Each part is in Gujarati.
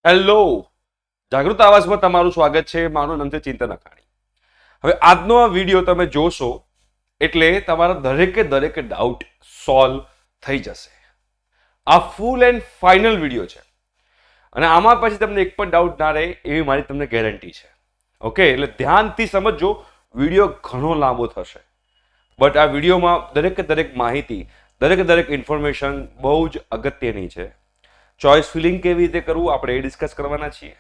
હેલો, જાગૃત આવાજમાં તમારું સ્વાગત છે. મારું નામ છે ચિંતન અખાણી. હવે આજનો આ વિડીયો તમે જોશો એટલે તમારા દરેક ડાઉટ સોલ્વ થઈ જશે. આ ફૂલ એન્ડ ફાઇનલ વિડીયો છે અને આમાં પછી તમને એક પણ ડાઉટ ના રહે એવી મારી તમને ગેરંટી છે. ઓકે, એટલે ધ્યાનથી સમજજો. વિડીયો ઘણો લાંબો થશે બટ આ વિડીયોમાં દરેક માહિતી, દરેક ઇન્ફોર્મેશન બહુ જ અગત્યની છે. ચોઇસ ફિલિંગ કેવી રીતે કરવું આપણે એ ડિસ્કસ કરવાના છીએ.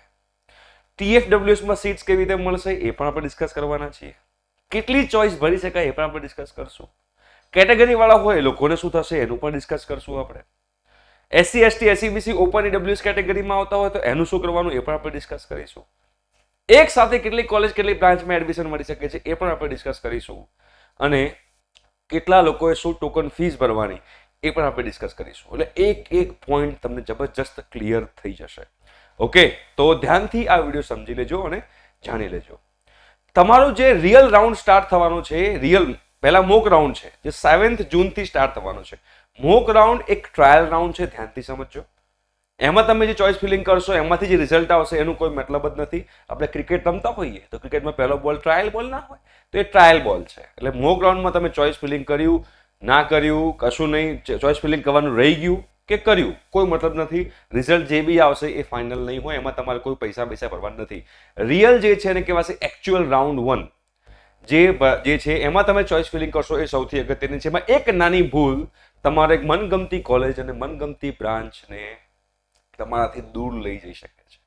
TFWSમાં સીટ્સ કેવી રીતે મળશે એ પણ આપણે ડિસ્કસ કરવાના છીએ. કેટલી ચોઇસ ભરી શકાય એ પણ આપણે ડિસ્કસ કરશું. કેટેગરી વાળા હોય એ લોકોને શું થશે એનું પણ ડિસ્કસ કરશું આપણે. SC ST SEBC open EWS કેટેગરીમાં આવતા હોય તો એનું શું કરવાનું એ પણ આપણે ડિસ્કસ કરીશું. એક સાથે કેટલી કોલેજ કેટલી બ્રાન્ચમાં એડમિશન મળી શકે છે એ પણ આપણે ડિસ્કસ કરીશું. અને કેટલા લોકોએ શું ટોકન ફીસ ભરવાની એ પણ આપણે ડિસ્કસ કરીશું. એટલે એક પોઈન્ટ તમને જબરજસ્ત ક્લિયર થઈ જશે. ઓકે, તો ધ્યાનથી આ વિડીયો સમજી લેજો અને જાણી લેજો. તમારું જે રિયલ રાઉન્ડ સ્ટાર્ટ થવાનો છે, પહેલા મોક રાઉન્ડ છે જે 7th જૂનથી સ્ટાર્ટ થવાનો છે. મોક રાઉન્ડ એક ટ્રાયલ રાઉન્ડ છે, ધ્યાનથી સમજજો. એમાં તમે જે ચોઇસ ફિલિંગ કરશો એમાંથી જે રિઝલ્ટ આવશે એનું કોઈ મતલબ જ નથી. આપણે ક્રિકેટ રમતા હોઈએ તો ક્રિકેટમાં પહેલો બોલ ટ્રાયલ બોલ ના હોય તો એ ટ્રાયલ બોલ છે. એટલે મોક રાઉન્ડમાં તમે ચોઇસ ફિલિંગ કર્યું ના કર્યું કશું નહીં, ચોઇસ ફિલિંગ કરવાનું રહી ગયું કે કર્યું કોઈ મતલબ નથી. રિઝલ્ટ જે બી આવશે એ ફાઇનલ નહીં હોય, એમાં તમારે કોઈ પૈસા ભરવાના નથી. રિયલ જે છે એને કહેવાશે એકચ્યુઅલ રાઉન્ડ 1 જે છે એમાં તમે ચોઇસ ફિલિંગ કરશો એ સૌથી અગત્યની છે. એમાં એક નાની ભૂલ તમારે મનગમતી કોલેજ અને મનગમતી બ્રાન્ચને તમારાથી દૂર લઈ જઈ શકે છે.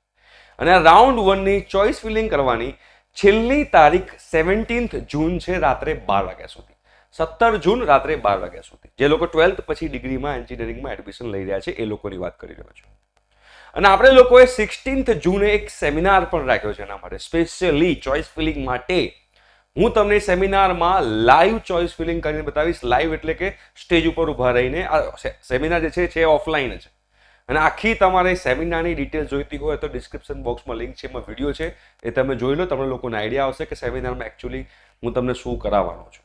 અને આ રાઉન્ડ 1ની ચોઇસ ફિલિંગ કરવાની છેલ્લી તારીખ 17th જૂન છે, રાત્રે 12 વાગ્યા સુધી. 17 જૂન રાત્રે 12 વાગ્યા સુધી. જે લોકો 12th પછી ડિગ્રીમાં એન્જિનિયરિંગમાં એડમિશન લઈ રહ્યા છે એ લોકોની વાત કરી રહ્યો છું. અને આપણે લોકોએ 16th જૂને એક સેમિનાર પણ રાખ્યો છે એના માટે, સ્પેશિયલી ચોઇસ ફિલિંગ માટે. હું તમને સેમિનારમાં લાઈવ ચોઇસ ફિલિંગ કરીને બતાવીશ. લાઈવ એટલે કે સ્ટેજ ઉપર ઊભા રહીને. આ સેમિનાર જે છે ઓફલાઈન છે અને આખી તમારે સેમિનારની ડિટેલ જોઈતી હોય તો ડિસ્ક્રિપ્શન બોક્સમાં લિંક છે, એમાં વિડીયો છે, એ તમે જોઈ લો. તમને લોકોને આઈડિયા આવશે કે સેમિનારમાં એકચ્યુઅલી હું તમને શું કરાવવાનો છું.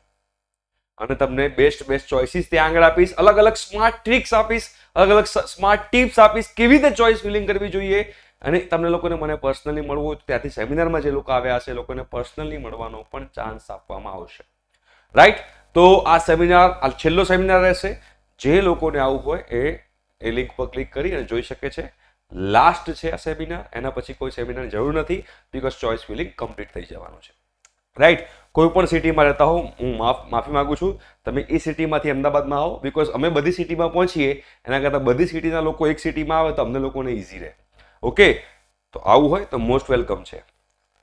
અને તમને બેસ્ટ ચોઇસીસ ત્યાં આગળ આપીશ, અલગ સ્માર્ટ ટ્રિક્સ આપીશ, અલગ સ્માર્ટ ટિપ્સ આપીશ કેવી રીતે ચોઇસ ફિલિંગ કરવી જોઈએ. અને તમને લોકોને મને પર્સનલી મળવું હોય તો ત્યાંથી સેમિનારમાં જે લોકો આવ્યા હશે એ લોકોને પર્સનલી મળવાનો પણ ચાન્સ આપવામાં આવશે. રાઈટ, તો આ સેમિનાર આ છેલ્લો સેમિનાર રહેશે. જે લોકોને આવવું હોય એ લિંક પર ક્લિક કરી અને જોઈ શકે છે. લાસ્ટ છે આ સેમિનાર, એના પછી કોઈ સેમિનારની જરૂર નથી બીકોઝ ચોઇસ ફિલિંગ કમ્પ્લીટ થઈ જવાનું છે. રાઈટ, કોઈ પણ સિટીમાં રહેતા હો હું માફી માંગુ છું. તમે એ સિટીમાંથી અમદાવાદમાં આવો બીકોઝ અમે બધી સિટીમાં પહોંચીએ એના કરતાં બધી સિટીના લોકો એક સિટીમાં આવે તો અમને લોકોને ઇઝી રહે. ઓકે, તો આવું હોય તો મોસ્ટ વેલકમ છે.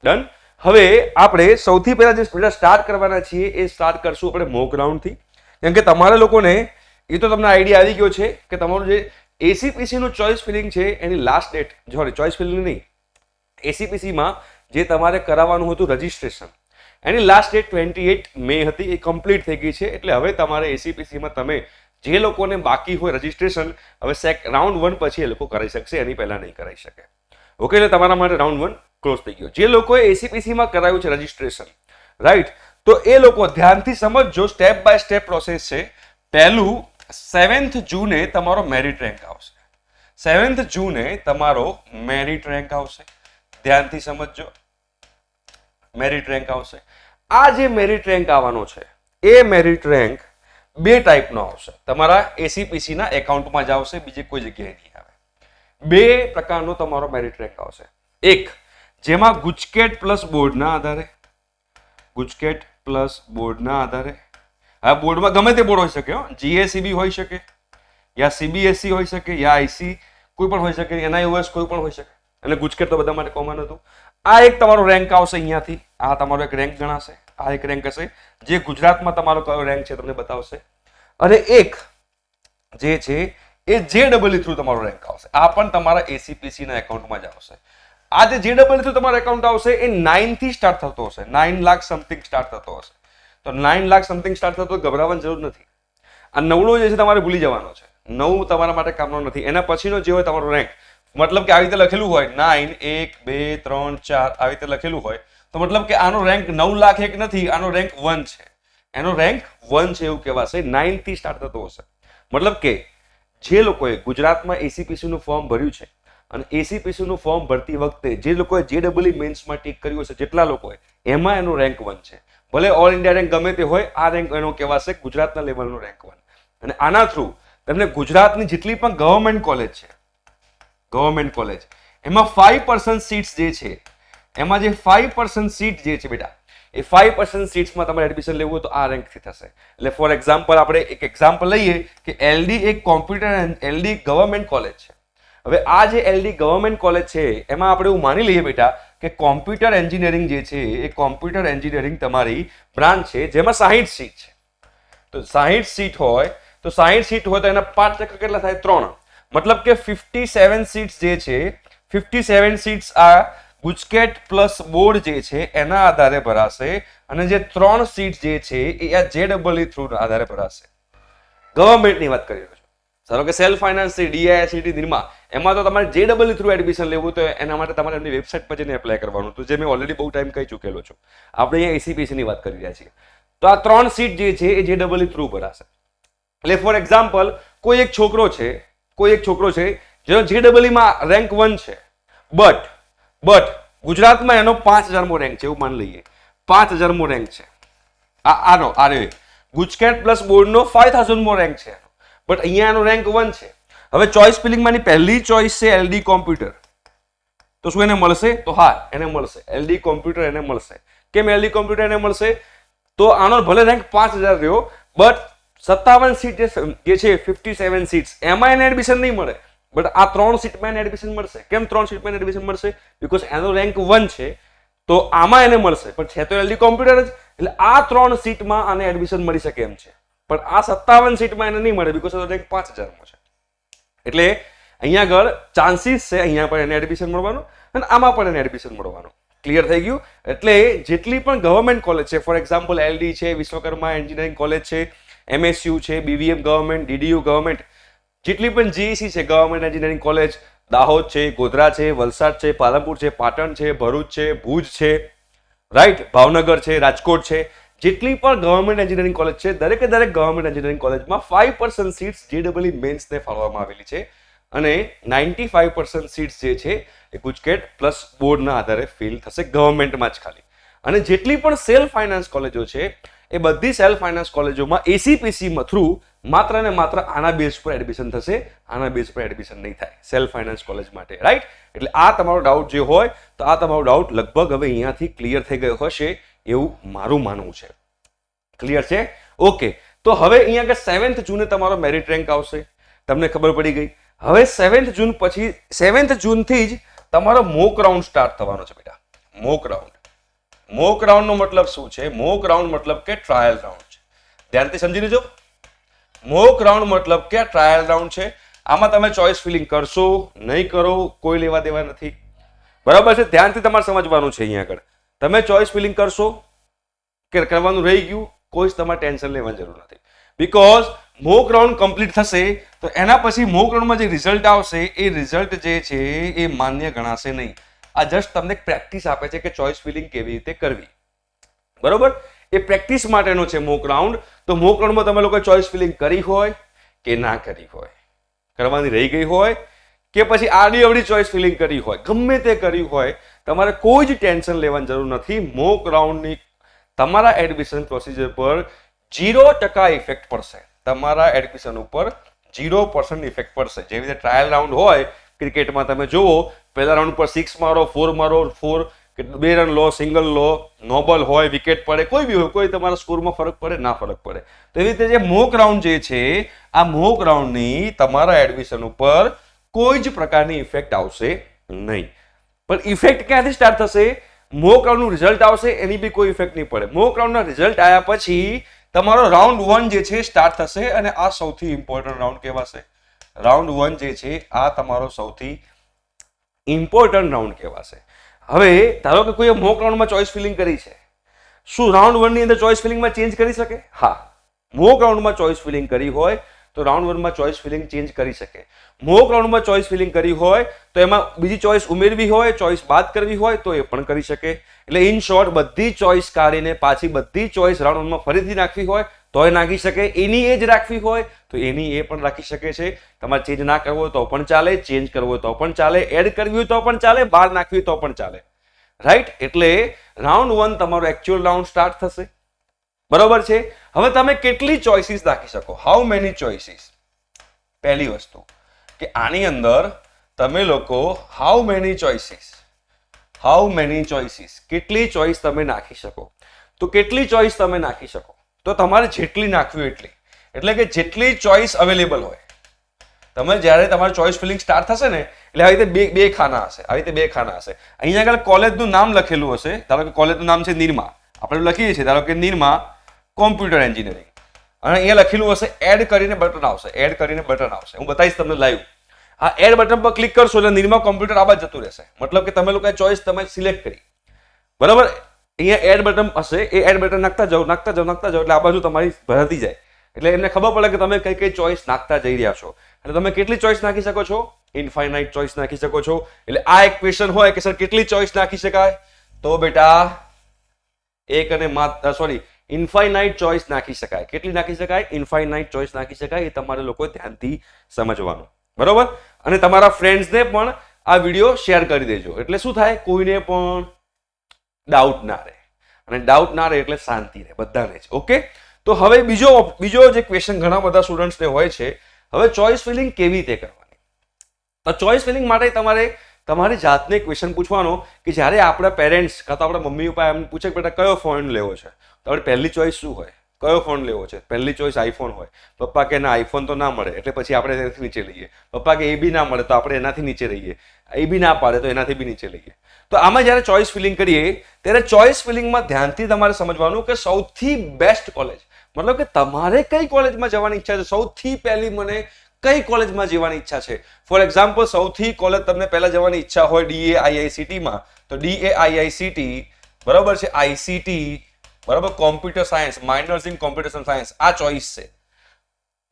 ડન. હવે આપણે સૌથી પહેલા જે સ્ટાર્ટ કરવાના છીએ એ સ્ટાર્ટ કરશું આપણે મોક રાઉન્ડથી. કેમ કે તમારા લોકોને એ તો તમને આઈડિયા આવી ગયો છે કે તમારું જે એસીપીસીનું ચોઇસ ફિલિંગ છે એની લાસ્ટ ડેટ, ચોઇસ ફિલિંગ નહીં, એસીપીસીમાં જે તમારે કરાવવાનું હતું રજિસ્ટ્રેશન, એની લાસ્ટ ડેટ 28 મે હતી. એ કમ્પ્લીટ થઈ ગઈ છે. એટલે હવે તમારે એસીપીસીમાં તમે જે લોકોને બાકી હોય રજિસ્ટ્રેશન હવે રાઉન્ડ 1 પછી એ લોકો કરાવી શકશે, એની પહેલા નહીં કરાવી શકે. ઓકે, એટલે તમારા માટે રાઉન્ડ 1 ક્લોઝ થઈ ગયો. જે લોકોએ એસીપીસીમાં કરાવ્યું છે રજિસ્ટ્રેશન, રાઈટ, તો એ લોકો ધ્યાનથી સમજજો. સ્ટેપ બાય સ્ટેપ પ્રોસેસ છે. પહેલું 7th જૂને તમારો મેરિટ રેન્ક આવશે. 7th જૂને તમારો મેરિટ રેન્ક આવશે. ધ્યાનથી સમજજો, મેરિટ રેન્ક આવશે. આ જે મેરિટ રેન્ક આવવાનો છે એ મેરિટ રેન્ક બે ટાઈપનો આવશે. તમારા એસીપીસીના એકાઉન્ટમાં જ આવશે, બીજી કોઈ જગ્યાએ નહીં આવે. બે પ્રકારનો તમારો મેરિટ રેન્ક આવશે. એક જેમાં ગુજકેટ પ્લસ બોર્ડના આધારે, ગુજકેટ પ્લસ બોર્ડના આધારે, આ બોર્ડમાં ગમે તે બોર્ડ હોઈ શકે, GACB હોઈ શકે યા CBSE હોઈ શકે યા IC કોઈ પણ હોઈ શકે, NIOS કોઈ પણ હોઈ શકે, અને ગુજકેટ તો બધા માટે કોમન હતું. આ એક તમારો રેન્ક આવશે અહીંયાથી. આ તમારો એક રેન્ક ગણાશે. આ એક રેન્ક હશે જે ગુજરાતમાં તમારો કયો રેન્ક છે તમને બતાવશે. અને એક જે છે એ JEE થ્રુ તમારો રેન્ક આવશે. આ પણ તમારા એસીપીસીના એકાઉન્ટમાં જ આવશે. આ જે JEE થ્રુ તમારો એકાઉન્ટ આવશે એ 9 થી સ્ટાર્ટ થતો હશે, 9 લાખ સમથિંગ સ્ટાર્ટ થતો હશે. તો 9 લાખ સમથિંગ સ્ટાર્ટ થતો ગભરાવાની જરૂર નથી. આ નવડો જે છે તમારે ભૂલી જવાનો છે. 9 તમારા માટે કામનો નથી. એના પછીનો જે હોય તમારો રેન્ક, મતલબ કે આવી રીતે લખેલું હોય 9 1 2 3 4 આવી રીતે લખેલું હોય તો મતલબ કે આનો રેન્ક 9 લાખ એક નથી, આનો રેન્ક 1 છે. એનો રેન્ક 1 છે એવું કહેવાશે. 9 થી સ્ટાર્ટ થતો હશે. મતલબ કે જે લોકોએ ગુજરાતમાં એસીપીસી નું ફોર્મ ભર્યું છે અને એસીપીસી નું ફોર્મ ભરતી વખતે જે લોકોએ JEE મેન્સમાં ટીક કર્યું હશે જેટલા લોકોએ એમાં એનો રેન્ક 1 છે. ભલે ઓલ ઇન્ડિયા રેન્ક ગમે તે હોય, આ રેન્ક એનો કહેવાશે ગુજરાતના લેવલનો રેન્ક 1. અને આના થ્રુ તમને ગુજરાતની જેટલી પણ ગવર્મેન્ટ કોલેજ છે, ગવર્મેન્ટ કોલેજ એમાં 5% સીટ્સ જે છે, એમાં જે 5% સીટ જે છે બેટા, એ 5% સીટ્સમાં તમારે એડમિશન લેવું હોય તો આ રેન્કથી થશે. એટલે ફોર એક્ઝામ્પલ આપણે એક એક્ઝામ્પલ લઈએ કે LD એક કોમ્પ્યુટર LD ગવર્મેન્ટ કોલેજ છે. હવે આ જે LD ગવર્મેન્ટ કોલેજ છે એમાં આપણે એવું માની લઈએ બેટા કે કોમ્પ્યુટર એન્જિનિયરિંગ જે છે એ કોમ્પ્યુટર એન્જિનિયરિંગ તમારી બ્રાન્ચ છે જેમાં 60 સીટ છે. તો 60 સીટ હોય તો 60 સીટ હોય તો એના 5% કેટલા થાય? 3. મતલબ કે 57 સીટ્સ જે છે, 57 સીટ્સ આ ગુજકેટ પ્લસ બોર્ડ જે છે એના આધારે ભરાશે અને જે 3 સીટ જે છે એ આ JEE થ્રુ આધારે ભરાશે. ગવર્મેન્ટની વાત કરી રહ્યો છું. ધારો કે સેલ્ફ ફાઇનાન્સ છે, DICT નિર્મા, એમાં તો તમારે JEE થ્રુ એડમિશન લેવું તો એના માટે તમારે એમની વેબસાઇટ પર જઈને એપ્લાય કરવાનું હતું, જે મેં ઓલરેડી બહુ ટાઈમ કહી ચૂકેલો છું. આપણે અહીંયા ACPC ની વાત કરી રહ્યા છીએ. તો આ 3 સીટ જે છે એ JEE થ્રુ ભરાશે. એટલે ફોર એક્ઝામ્પલ કોઈ એક છોકરો છે જેનો JEE માં રેન્ક 1 છે, બટ ગુજરાતમાં એનો 5000મો રેન્ક છે એવું માની લઈએ, 5000મો રેન્ક છે. આનો ગુજકેટ પ્લસ બોર્ડનો 5000મો રેન્ક છે, બટ અહીંયા એનો રેન્ક 1 છે. હવે ચોઇસ ફિલિંગમાંની પહેલી ચોઇસ છે LD કોમ્પ્યુટર, તો શું એને મળશે? તો હા, એને મળશે. LD કોમ્પ્યુટર એને મળશે. કેમ LD કોમ્પ્યુટર એને મળશે? તો આનો ભલે રેન્ક 5000 રહ્યો, બટ 57 સીટ જે છે 57 સીટ્સ એમાં એને એડમિશન નહીં મળે, બટ આ 3 સીટમાં એને એડમિશન મળશે. કેમ 3 સીટમાં એને એડમિશન મળશે? બીકોઝ એનો રેન્ક 1 છે, તો આમાં એને મળશે, પણ છે તો LD કોમ્પ્યુટર જ. એટલે આ 3 સીટમાં આને એડમિશન મળી શકે એમ છે, પણ આ 57 સીટમાં એને નહીં મળે બીકોઝ એનો રેન્ક 5000મો છે. એટલે અહીંયા આગળ ચાન્સીસ છે અહીંયા પણ એને એડમિશન મળવાનું અને આમાં પણ એને એડમિશન મળવાનું. ક્લિયર થઈ ગયું? એટલે જેટલી પણ ગવર્મેન્ટ કોલેજ છે, ફોર એક્ઝામ્પલ LD છે, વિશ્વકર્મા એન્જિનિયરિંગ કોલેજ છે, MSU છે, BVM ગવર્મેન્ટ, DDU ગવર્મેન્ટ, જેટલી પણ GEC છે ગવર્મેન્ટ એન્જિનિયરિંગ કોલેજ, દાહોદ છે, ગોધરા છે, વલસાડ છે, પાલનપુર છે, પાટણ છે, ભરૂચ છે, ભુજ છે, રાઈટ, ભાવનગર છે, રાજકોટ છે, જેટલી પણ ગવર્મેન્ટ એન્જિનિયરિંગ કોલેજ છે દરેકે દરેક ગવર્મેન્ટ એન્જિનિયરિંગ કોલેજમાં 5% સીટ્સ JEE મેન્સને ફાળવવામાં આવેલી છે અને 95% સીટ્સ જે છે એ ગુજકેટ પ્લસ બોર્ડના આધારે ફિલ થશે ગવર્મેન્ટમાં જ ખાલી. અને જેટલી પણ સેલ્ફ ફાઇનાન્સ કોલેજો છે એ બધી સેલ્ફ ફાઇનાન્સ કોલેજોમાં ACPC થ્રુ માત્ર ને માત્ર આના બેઝ પર એડમિશન થશે, આના બેઝ પર એડમિશન નહીં થાય સેલ્ફ ફાઇનાન્સ કોલેજ માટે, રાઈટ. એટલે આ તમારો ડાઉટ જે હોય તો આ તમારો ડાઉટ લગભગ હવે અહીંયાથી ક્લિયર થઈ ગયો હશે એવું મારું માનવું છે. ક્લિયર છે? ઓકે. તો હવે અહીંયા આગળ 7th જૂને તમારો મેરિટ રેન્ક આવશે, તમને ખબર પડી ગઈ. હવે 7th જૂન પછી 7th જૂનથી જ તમારો મોક રાઉન્ડ સ્ટાર્ટ થવાનો છે બેટા. મોક રાઉન્ડ નો મતલબ શું છે? મોક રાઉન્ડ મતલબ કે ટ્રાયલ રાઉન્ડ છે. ધ્યાનથી સમજી લેજો. મોક રાઉન્ડ મતલબ કે ટ્રાયલ રાઉન્ડ છે. આમાં તમે ચોઇસ ફિલિંગ કરશો નહીં કરો કોઈ લેવા દેવા નથી, બરાબર છે? ધ્યાનથી તમારે સમજવાનું છે. અહીંયા આગળ તમે ચોઇસ ફિલિંગ કરશો કે કરવાનું રહી ગયું, કોઈ જ તમારે ટેન્શન લેવાની જરૂર નથી. બીકોઝ મોક રાઉન્ડ કમ્પ્લીટ થશે તો એના પછી મોક રાઉન્ડમાં જે રિઝલ્ટ આવશે એ રિઝલ્ટ જે છે એ માન્ય ગણાશે નહીં. આ જસ્ટ તમને પ્રેક્ટિસ આપે છે કે ચોઇસ ફિલિંગ કેવી રીતે કરવી, બરોબર? એ પ્રેક્ટિસ માટેનો છે મોક રાઉન્ડ. તો મોક રાઉન્ડમાં તમે લોકો ચોઇસ ફિલિંગ કરી હોય કે ના કરી હોય, કરવાની રહી ગઈ હોય કે પછી આડી અવડી ચોઇસ ફિલિંગ કરી હોય, ગમે તે કર્યું હોય, તમારે કોઈ જ ટેન્શન લેવાની જરૂર નથી. મોક રાઉન્ડની તમારા એડમિશન પ્રોસિજર પર 0% ઇફેક્ટ પડશે. તમારા એડમિશન ઉપર 0% ઇફેક્ટ પડશે. જેવી રીતે ટ્રાયલ રાઉન્ડ હોય ક્રિકેટમાં, તમે જુઓ પહેલા રાઉન્ડ પર 6 મારો, 4 મારો, 4 કે 2 રન લો, સિંગલ લો, નોબલ હોય, વિકેટ પડે, કોઈ બી હોય, કોઈ તમારા સ્કોરમાં ફરક પડે ના ફરક પડે. તો એવી રીતે જે મોક રાઉન્ડ જે છે આ મોક રાઉન્ડની તમારા એડમિશન ઉપર કોઈ જ પ્રકારની ઇફેક્ટ આવશે નહીં. પણ ઇફેક્ટ ક્યાંથી સ્ટાર્ટ થશે? મોક રાઉન્ડનું રિઝલ્ટ આવશે એની બી કોઈ ઇફેક્ટ નહીં પડે. મોક રાઉન્ડના રિઝલ્ટ આવ્યા પછી તમારો રાઉન્ડ 1 જે છે સ્ટાર્ટ થશે અને આ સૌથી ઇમ્પોર્ટન્ટ રાઉન્ડ કહેવાશે. રાઉન્ડ 1 જે છે આ તમારો સૌથી ઇમ્પોર્ટન્ટ રાઉન્ડ કહેવાશે. હવે ધારો કે કોઈ મોક રાઉન્ડમાં ચોઇસ ફિલિંગ કરી છે, શું રાઉન્ડ 1 ની અંદર ચોઇસ ફિલિંગમાં ચેન્જ કરી શકે? હા, મોક રાઉન્ડમાં ચોઇસ ફિલિંગ કરી હોય તો રાઉન્ડ 1 માં ચોઇસ ફિલિંગ ચેન્જ કરી શકે. મોક રાઉન્ડમાં ચોઇસ ફિલિંગ કરી હોય તો એમાં બીજી ચોઇસ ઉમેરવી હોય, ચોઇસ બાદ કરવી હોય તો એ પણ કરી શકે. એટલે ઇન શોર્ટ બધી ચોઇસ કાઢીને પાછી બધી ચોઇસ રાઉન્ડ 1 માં ફરીથી નાખવી હોય તોય નાખી શકે, એની એ જ રાખવી હોય તો એની એ પણ રાખી શકે છે. તમારે ચેન્જ ના કરવો હોય તો પણ ચાલે, ચેન્જ કરવો હોય તો પણ ચાલે, એડ કરવી હોય તો પણ ચાલે, બહાર નાખવી હોય તો પણ ચાલે. રાઈટ? એટલે રાઉન્ડ 1 તમારો એકચ્યુઅલ રાઉન્ડ સ્ટાર્ટ થશે. બરોબર છે. હવે તમે કેટલી ચોઇસીસ નાખી શકો? How many choices? પહેલી વસ્તુ કે આની અંદર તમે લોકો હાઉ મેની ચોઇસીસ, કેટલી ચોઇસ તમે નાખી શકો? તો કેટલી ચોઇસ તમે નાખી શકો? તો તમારે જેટલી નાખવી હોય એટલી, એટલે કે જેટલી ચોઇસ અવેલેબલ હોય. તમે જ્યારે તમારું ચોઇસ ફિલિંગ સ્ટાર્ટ થશે ને એટલે આવી રીતે બે ખાના હશે, આવી રીતે બે ખાના હશે. અહીંયા આગળ કોલેજનું નામ લખેલું હશે. ધારો કે કોલેજનું નામ છે નિરમા, આપણે લખીએ છીએ ધારો કે નિરમા કોમ્પ્યુટર એન્જિનિયરિંગ, અને અહીંયા લખેલું હશે એડ કરીને બટન આવશે, એડ કરીને બટન આવશે. હું બતાવીશ તમને લાઈવ. આ એડ બટન પર ક્લિક કરશો એટલે નિરમા કોમ્પ્યુટર આ બાજુ જતું રહેશે. મતલબ કે તમે લોકોએ ચોઇસ તમે સિલેક્ટ કરી, બરાબર. અહીંયા એડ બટન હશે, એ એડ બટન નાખતા જાઓ એટલે આ બાજુ તમારી ભરાતી જાય, એટલે એમને ખબર પડે કે તમે કઈ કઈ ચોઇસ નાખતા જઈ રહ્યા છો. એટલે તમે કેટલી ચોઇસ નાખી શકો છો? ઇન્ફાઇનાઇટ ચોઇસ નાખી શકો છો. એટલે આ એક ક્વેશ્ચન હોય કે સર કેટલી ચોઇસ નાખી શકાય? તો બેટા ઇન્ફાઇનાઇટ ચોઇસ નાખી શકાય. કેટલી નાખી શકાય? ઇન્ફાઇનાઇટ ચોઇસ નાખી શકાય. એ તમારે લોકો ધ્યાનથી સમજવાનું, બરોબર. અને તમારા ફ્રેન્ડ્સને પણ આ વિડીયો શેર કરી દેજો, એટલે શું થાય, કોઈને પણ ડાઉટ ના રહે, અને ડાઉટ ના રહે એટલે શાંતિ રહે બધાને જ. ઓકે, તો હવે બીજો જે ક્વેશ્ચન ઘણા બધા સ્ટુડન્ટ્સને હોય છે, હવે ચોઇસ ફિલિંગ કેવી રીતે કરવાની? તો ચોઇસ ફિલિંગ માટે તમારે તમારી જાતને ક્વેશ્ચન પૂછવાનો કે જ્યારે આપણા પેરેન્ટ્સ કાં તો આપણા મમ્મી પપ્પા એમ પૂછે કે બેટા કયો ફોન લેવો છે, તો આપણે પહેલી ચોઇસ શું હોય? કયો ફોન લેવો છે? પહેલી ચોઇસ આઈફોન હોય. પપ્પા કે ના આઈફોન તો ના મળે, એટલે પછી આપણે એનાથી નીચે લઈએ. પપ્પા કે એ બી ના મળે તો આપણે એનાથી નીચે રહીએ, એ બી ના પાડે તો એનાથી બી નીચે લઈએ. તો આમાં જ્યારે ચોઇસ ફિલિંગ કરીએ ત્યારે ચોઇસ ફિલિંગમાં ધ્યાનથી તમારે સમજવાનું કે સૌથી બેસ્ટ કોલેજ, મતલબ કે તમારે કઈ કોલેજમાં જવાની ઈચ્છા છે. સૌથી પહેલી મને કઈ કોલેજમાં જવાની ઈચ્છા છે? ફોર એક્ઝામ્પલ, સૌથી કોલેજ તમને પહેલા જવાની ઈચ્છા હોય DAIICT માં, તો DAIICT બરાબર છે, ICT બરાબર, computer science, minors in computer science, આ ચોઇસ છે.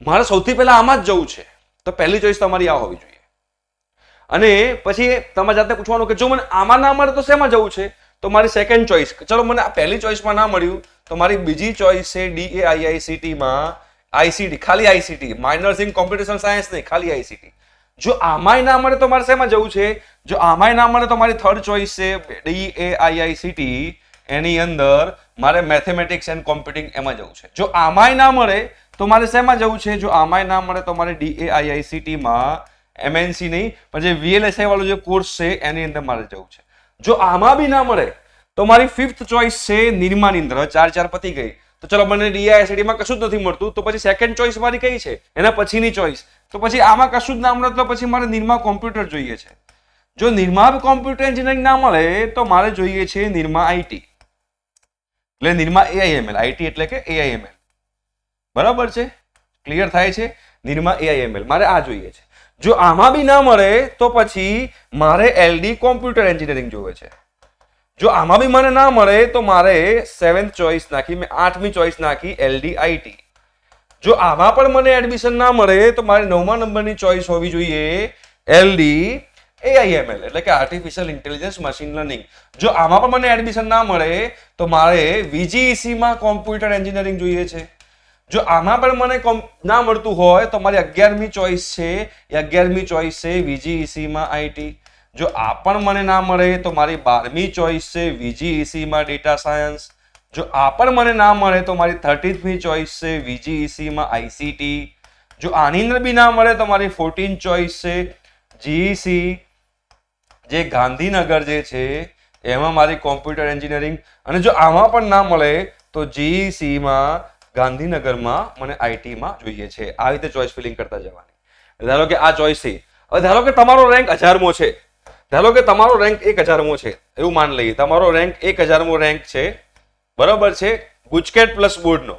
મારે સૌથી પહેલા આમાં જ જવું છે, તો પહેલી ચોઇસ તમારી આ હોવી જોઈએ. અને પછી તમારે જાતે પૂછવાનું કે જો મને આમાં ના મળે તો શેમાં જવું છે? તો મારી સેકન્ડ ચોઇસ, ચલો મને આ પહેલી ચોઇસમાં ના મળ્યું તો મારી બીજી ચોઇસ છે DAIICT માં ICT, ખાલી ICT, minors in computation science નહીં, ખાલી ICT. જો આમાંય ના મળે તો મારે શેમાં જવું છે? જો આમાંય ના મળે તો મારી થર્ડ ચોઇસ છે DAIICT, એની અંદર મારે મેથેમેટિક્સ એન્ડ કોમ્પ્યુટિંગ એમાં જવું છે. જો આમાંય ના મળે તો મારે શેમાં જવું છે? જો આમાંય ના મળે તો મારે DAIICT માં MNC નહીં પણ જે VLSI વાળો જે કોર્સ છે એની અંદર મારે જવું છે. જો આમાં બી ના મળે તો મારી ફિફ્થ ચોઇસ છે નિર્માની અંદર. 4 પતી ગઈ તો ચલો મને DAIICT માં કશું જ નથી મળતું, તો પછી સેકન્ડ ચોઇસ મારી કઈ છે? એના પછીની ચોઇસ. તો પછી આમાં કશું જ ના મળે તો પછી મારે નિર્મા કોમ્પ્યુટર જોઈએ છે. જો નિર્મા કોમ્પ્યુટર એન્જિનિયરિંગ ના મળે તો મારે જોઈએ છે નિર્મા IT, એટલે નિર્મા AIML. IT એટલે કે AIML, બરાબર છે? ક્લિયર થાય છે? નિર્મા AIML મારે આ જોઈએ છે. જો આમાં બી ના મળે તો પછી મારે LD કોમ્પ્યુટર એન્જિનિયરિંગ જોવે છે. જો આમાં બી મને ના મળે તો મારે 7th ચોઇસ નાખી, મેં 8મી ચોઇસ નાખી LD IT. જો આમાં પણ મને એડમિશન ના મળે તો મારે 9મા નંબરની ચોઇસ હોવી જોઈએ LD AIML, એટલે કે આર્ટિફિશિયલ ઇન્ટેલિજન્સ મશીન લર્નિંગ. જો આમાં પણ મને એડમિશન ના મળે તો મારે VGEC માં કોમ્પ્યુટર એન્જિનિયરિંગ જોઈએ છે. જો આમાં પણ મને ના મળતું હોય તો મારી 11મી ચોઇસ છે, એ 11મી ચોઇસ છે VGEC માં IT. જો આ પણ મને ના મળે તો મારી 12મી ચોઇસ છે VGEC માં ડેટા સાયન્સ. જો આ પણ મને ના મળે તો મારી 13મી ચોઇસ છે VGEC માં ICT. જો આની અંદર બી ના મળે તો મારી 14th ચોઇસ છે GEC, જે ગાંધીનગર જે છે એમાં મારી કોમ્પ્યુટર એન્જિનિયરિંગ. અને જો આમાં પણ ના મળે તો GEC માં ગાંધીનગરમાં મને IT માં જોઈએ છે. આ રીતે ચોઇસ ફિલિંગ કરતા જવાની. ધારો કે આ ચોઇસ છે, હવે ધારો કે તમારો રેન્ક 1000મો છે, ધારો કે તમારો રેન્ક 1000મો છે, એવું માન લઈએ તમારો રેન્ક 1000મો રેન્ક છે, બરાબર છે? ગુજકેટ પ્લસ બોર્ડનો,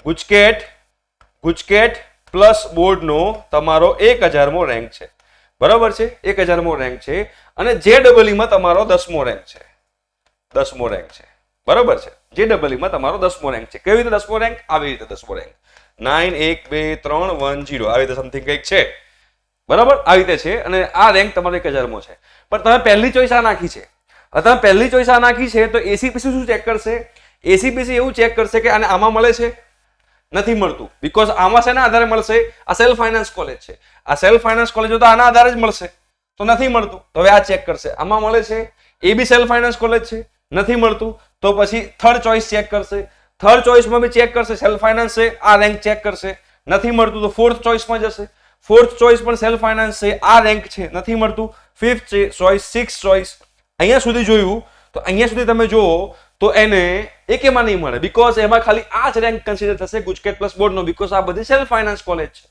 ગુજકેટ પ્લસ બોર્ડનો તમારો 1000મો રેન્ક છે, બરાબર છે? 1000મો રેન્ક છે. અને JEE માં તમારો 10મો રેન્ક છે, 10મો રેન્ક છે, બરાબર છે? JEE માં તમારો 10મો રેન્ક છે. કેવી રીતે 10મો રેન્ક? આવી રીતે 10મો રેન્ક 9 1 2 3 1 0 આવી રીતે સમથિંગ કંઈક છે, બરાબર? આવી રીતે છે. અને આ રેન્ક તમારો 1000મો છે. પણ તમે પહેલી ચોઇસ આ નાખી છે, તમે પહેલી ચોઇસ આ નાખી છે તો ACPC શું ચેક કરશે? ACPC એવું ચેક કરશે કે આને આમાં મળે છે, નથી મળતું, બીકોઝ આમાં શેના આધારે મળશે? આ સેલ્ફ ફાઇનાન્સ કોલેજ છે, આ સેલ્ફ ફાઇનાન્સ કોલેજ તો આના આધારે જ મળશે, તો નથી મળતું. તો હવે આ ચેક કરશે, આમાં મળે છે, એ બી સેલ્ફ ફાઇનાન્સ કોલેજ છે, નથી મળતું, તો પછી થર્ડ ચોઇસ ચેક કરશે, થર્ડ ચોઇસમાં બી ચેક કરશે, સેલ્ફ ફાઇનાન્સ છે, આ રેન્ક ચેક કરશે, નથી મળતું તો ફોર્થ ચોઇસમાં જશે, ફોર્થ ચોઇસ પણ સેલ્ફ ફાઇનાન્સ છે, આ રેન્ક છે, નથી મળતું, ફિફ્થ ચોઇસ, સિક્સ ચોઇસ, અહીંયા સુધી જોયું. તો અહીંયા સુધી તમે જુઓ તો એને એકેમાં નહીં મળે, બીકોઝ એમાં ખાલી આ જ રેન્ક કન્સિડર થશે ગુજકેટ પ્લસ બોર્ડનો, બીકોઝ આ બધી સેલ્ફ ફાઇનાન્સ કોલેજ છે.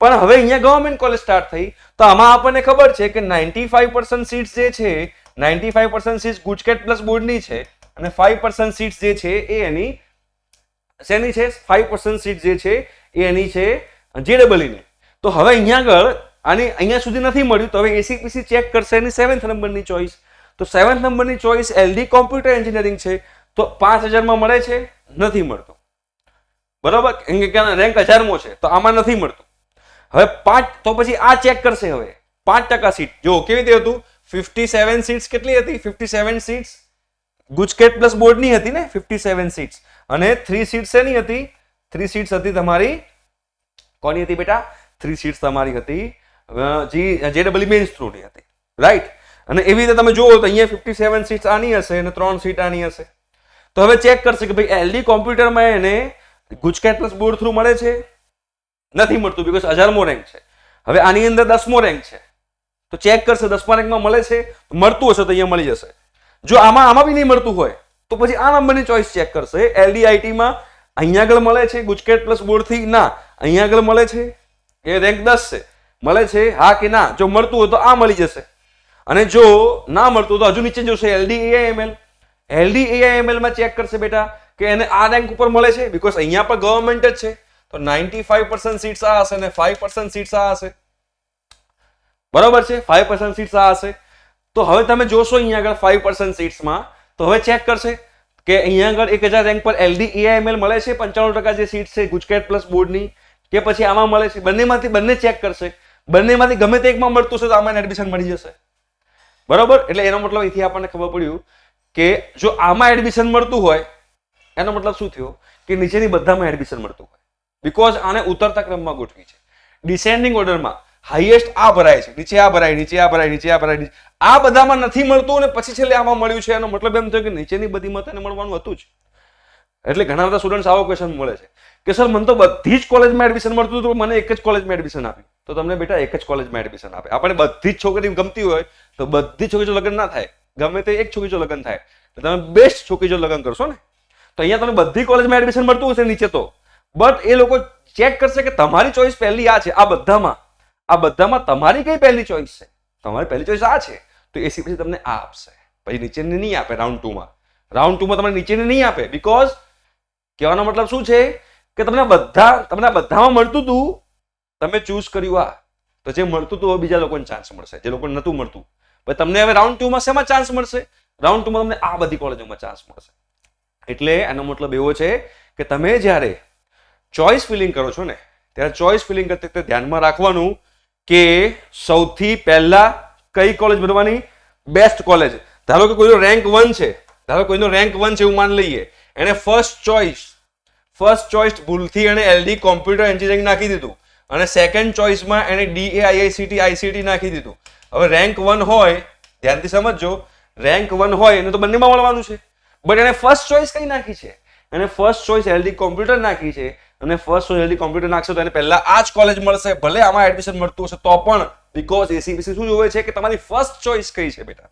પણ હવે અહીંયા ગવર્મેન્ટ કોલેજ સ્ટાર્ટ થઈ, તો આમાં આપણને ખબર છે કે 95% સીટ્સ જે છે, 95% સીટ્સ ગુજકેટ પ્લસ બોર્ડની છે, અને 5% સીટ્સ જે છે એ એની શેની છે? 5% સીટ જે છે એ એની છે JEE ની. તો હવે અહીંયા આગળ આની અહીંયા સુધી નથી મળ્યું, તો હવે એસીપીસી ચેક કરશે એની 7th નંબરની ચોઇસ. તો 7th નંબરની ચોઇસ LD કોમ્પ્યુટર એન્જિનિયરિંગ છે, તો 5000 માં મળે છે, નથી મળતું, બરાબર, રેન્ક 1000મો છે, તો આમાં નથી મળતું. હવે 5, તો પછી આ ચેક કરશે. હવે 5% સીટ જો કેવી રીતે હતું, 57 સીટ્સ કેટલી હતી? 57 સીટ્સ ગુજકેટ પ્લસ બોર્ડની હતી ને, 57 સીટ્સ, અને 3 સીટ્સ એની હતી, 3 સીટ્સ હતી તમારી, કોની હતી બેટા? 3 સીટ્સ તમારી હતી JEE મેન્સ થ્રુની હતી, રાઈટ. અને એવી રીતે તમે જુઓ તો અહીંયા 57 સીટ્સ આની હશે અને 3 સીટ આની હશે. તો હવે ચેક કરશે કે ભાઈ LD કોમ્પ્યુટરમાં એને ગુજકેટ પ્લસ બોર્ડ થ્રુ મળે છે, નથી મળતું, બીકોઝ 1000મો રેન્ક છે. હવે આની અંદર 10મો રેન્ક છે, તો ચેક કરશે 10મા રેન્કમાં મળે છે, મળતું હશે તો અહીંયા મળી જશે. જો આમાં બી નહીં મળતું હોય તો પછી આ નંબરની ચોઇસ ચેક કરશે. LDIT માં અહીંયા આગળ મળે છે ગુજકેટ પ્લસ બોર્ડ થી? ના. અહીંયા આગળ મળે છે, એ રેન્ક 10 છે, મળે છે, હા કે ના? જો મળતું હોય તો આ મળી જશે, અને જો ના મળતું તો હજુ નીચે જોશે LDAIML. LDAIML માં ચેક કરશે બેટા કે એને આ રેન્ક ઉપર મળે છે, બીકોઝ અહીંયા પણ ગવર્મેન્ટ જ છે, તો 95% સીટ્સ આ હશે અને 5% સીટ્સ આ હશે, બરાબર છે, 5% સીટ્સ આ હશે. તો હવે તમે જોશો અહીંયા આગળ 5% સીટ્સમાં, તો હવે ચેક કરશે કે અહીંયા આગળ 1000 રેન્ક પર LDAIML મળે છે, 95% જે સીટ છે ગુજકેટ પ્લસ બોર્ડની, કે પછી આમાં મળે છે? બંનેમાંથી બંને ચેક કરશે, બંનેમાંથી ગમે તે એકમાં મળતું હશે તો આમાં એડમિશન મળી જશે, બરાબર. એટલે એનો મતલબ અહીંથી આપણને ખબર પડ્યું કે જો આમાં એડમિશન મળતું હોય એનો મતલબ શું થયો કે નીચેની બધામાં એડમિશન મળતું હોય, બીકોઝ આને ઉતરતા ક્રમમાં ગોઠવી છે, ડિસેન્ડિંગ ઓર્ડરમાં હાઈએસ્ટ આ ભરાય છે, નીચે આ ભરાય, નીચે આ ભરાય, નીચે આ ભરાય, આ બધામાં નથી મળતું અને પછી છેલ્લે આમાં મળ્યું છે. એનો મતલબ એમ થયો કે નીચેની બધીમાં તેને મળવાનું હતું જ. એટલે ઘણા બધા સ્ટુડન્ટ્સ આવો ક્વેશ્ચન મળે છે કે સર મને તો બધી જ કોલેજમાં એડમિશન મળતું હતું, મને એક જ કોલેજમાં એડમિશન આપ્યું. તો તમને બેટા એક જ કોલેજમાં એડમિશન આપે. આપણે બધી જ છોકરી ગમતી હોય તો બધી છોકરી જો લગ્ન ના થાય, ગમે તે એક છોકરી જો લગ્ન થાય તો તમે બેસ્ટ છોકરી જો લગ્ન કરશો ને, તો અહીંયા તમને બધી કોલેજમાં એડમિશન મળતું હશે નીચે તો, બટ એ લોકો ચેક કરશે કે તમારી ચોઇસ પહેલી આ છે, આ બધામાં તમારી કઈ પહેલી ચોઇસ છે? તમારી પહેલી ચોઇસ આ છે, તો એ પછી તમને આ આપશે, પછી નીચેની નહીં આપે. રાઉન્ડ 2માં તમને નીચેની નહીં આપે, બીકોઝ કહેવાનો મતલબ શું છે કે તમને બધામાં મળતું હતું, તમે ચૂઝ કર્યું આ, તો જે મળતું હતું બીજા લોકોને ચાન્સ મળશે, જે લોકોને નતું મળતું. પછી તમને હવે રાઉન્ડ 2માં શેમાં ચાન્સ મળશે? રાઉન્ડ 2માં તમને આ બધી કોલેજોમાં ચાન્સ મળશે. એટલે એનો મતલબ એવો છે કે તમે જ્યારે ચોઇસ ફિલિંગ કરો છો ને, ત્યારે ચોઇસ ફિલિંગ કરતી વખતે ધ્યાનમાં રાખવાનું કે સૌથી પહેલા કઈ કોલેજ ભરવાની? Best college. ધારો કે કોઈનો રેન્ક 1 છે, એવું માન લઈએ, એને ફર્સ્ટ ચોઇસ ભૂલથી એને LD કોમ્પ્યુટર એન્જિનિયરિંગ નાખી દીધું અને સેકન્ડ ચોઇસમાં એને DAIICT નાખી દીધું. હવે રેન્ક 1 હોય, ધ્યાનથી સમજજો, રેન્ક 1 હોય એને તો બંનેમાં મળવાનું છે, બટ એને ફર્સ્ટ ચોઇસ કઈ નાખી છે? એને ફર્સ્ટ ચોઇસ LD કોમ્પ્યુટર નાખી છે, અને ફર્સ્ટ ચોઇસ LD કોમ્પ્યુટર નાખશે તો એને પહેલા આ જ કોલેજ મળશે, ભલે આમાં એડમિશન મળતું હશે તો પણ, બીકોઝ એસીબીસી શું જોવે છે કે તમારી ફર્સ્ટ ચોઇસ કઈ છે બેટા?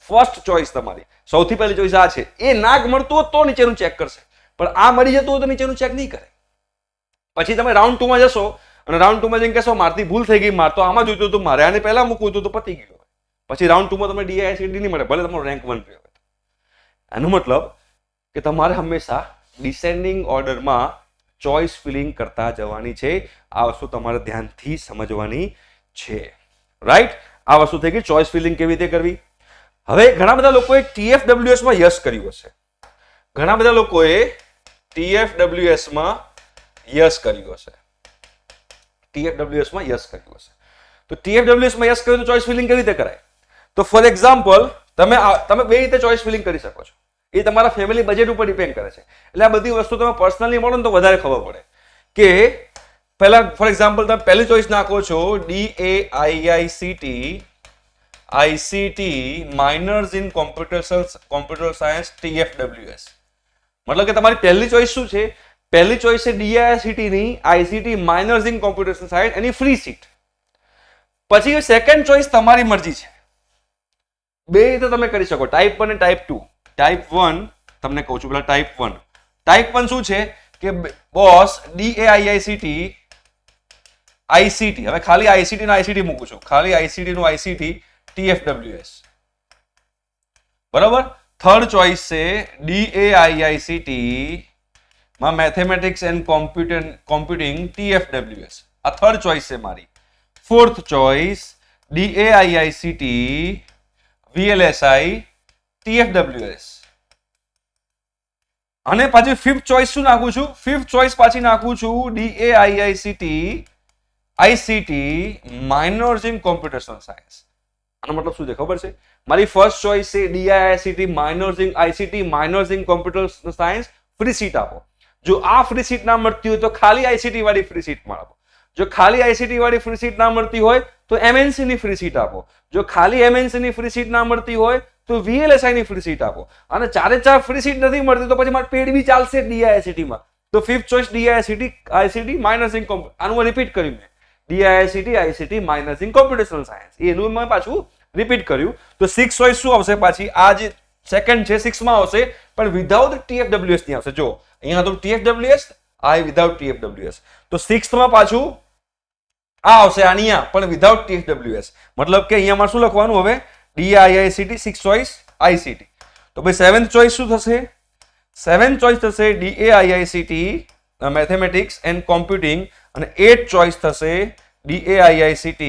ફર્સ્ટ ચોઇસ તમારી સૌથી પહેલી ચોઇસ આ છે. એ નાક મળતું હોય તો નીચેનું ચેક કરશે, પણ આ મળી જતું હોય તો નીચેનું ચેક નહીં કરે. પછી તમે રાઉન્ડ 2માં જશો અને રાઉન્ડ 2માં જઈને કહેશો મારથી ભૂલ થઈ ગઈ, માર તો આમાં જોઈતું હતું, મારે આને પહેલા મૂકવું હતું તો પતી ગયું. પછી રાઉન્ડ 2માં તમને DAICT નહીં મળે, ભલે તમારો રેન્ક 1 રહ્યો. એનો મતલબ કે તમારે હંમેશા ડિસેન્ડિંગ ઓર્ડરમાં ચોઇસ ફિલિંગ કરતા જવાની છે. આ વસ્તુ તમારે ધ્યાનથી સમજવાની છે, રાઈટ? આ વસ્તુ થઈ ગઈ ચોઇસ ફિલિંગ કેવી રીતે કરવી. હવે ઘણા બધા લોકોએ TFWS માં યસ કર્યું હશે, ઘણા બધા લોકોએ TFWS માં યસ કર્યું હશે, TFWS માં યસ કર્યું હશે. તો TFWS માં યસ કર્યું તો ચોઇસ ફિલિંગ કેવી રીતે કરાય? તો ફોર એક્ઝામ્પલ તમે બે રીતે ચોઇસ ફિલિંગ કરી શકો છો. એ તમારા ફેમિલી બજેટ ઉપર ડિપેન્ડ કરે છે. એટલે આ બધી વસ્તુ તમે પર્સનલી મળો ને તો વધારે ખબર પડે કે પહેલા ફોર એક્ઝામ્પલ તમે પહેલી ચોઈસ નાખો છો DAIICT minors in computer science TFWS. મતલબ કે તમારી પહેલી ચોઈસ શું છે? પહેલી ચોઈસ છે DAIICT ની ICT minors in computer science, any free seat. પછી સેકન્ડ ચોઈસ તમારી મરજી છે. બે રીતે તમે કરી શકો, ટાઈપ 1 અને ટાઈપ 2. ટાઈપ 1 તમને કહું છું પેલા ટાઈપ 1. ટાઈપ 1 શું છે કે બોસ DAIICT ICT, હવે ખાલી ICT નો ICT મૂકું છું, ખાલી ICT નું ICT TFWS. બરાબર. થર્ડ ચોઈસ છે DAIICT માં મેથેમેટિક્સ એન્ડ કોમ્પ્યુટિંગ TFWS. આ થર્ડ ચોઈસ છે મારી. Fourth choice DAIICT VLSI TFWS. અને પાછી ફિફ્થ ચોઈસ શું નાખું છું? ફિફ્થ ચોઈસ પાછી નાખું છું DAIICT ICT minors in computational science. આનો મતલબ શું છે ખબર છે? મારી ફર્સ્ટ ચોઈસ છે DAIICT minors in ICT minors in computer science, free seat આપો. જો આ ફ્રી સીટ ના મળતી હોય તો ખાલી ICT વાળી ફ્રી સીટ આપો. જો ખાલી ICT વાળી ફ્રી સીટ ના મળતી હોય તો MNC ની ફ્રી સીટ આપો. જો ખાલી MNC ની ફ્રી સીટ ના મળતી હોય તો VLSI ની ફ્રી સીટ આપો. અને ચારે ચાર ફ્રી સીટ નથી મળતી તો પછી મારે પેડ બી ચાલશે DAIICT માં. તો fifth choice DAIICT ICT minors in આનું રિપીટ કર્યું મેં, DAIICT ICT minors in computational science, એનું મેં પાછું રિપીટ કર્યું. તો સિક્સ ચોઈસ શું આવશે પાછી? આ જે સેકન્ડ છે 6 માં આવશે પણ વિધાઉટ TFWS ની આવશે. જો અહીંયા તો TFWS, આ વિધાઉટ TFWS. તો 6th માં પાછું આ આવશે આનિયા પણ વિધાઉટ TFWS. મતલબ કે અહીંયા શું લખવાનું હવે? DAIICT 6th choice ICT. તો ભાઈ 7th ચોઈસ શું થશે? 7th ચોઈસ થશે DAIICT મેથેમેટિક્સ એન્ડ કોમ્પ્યુટિંગ, અને 8th ચોઈસ થશે DAIICT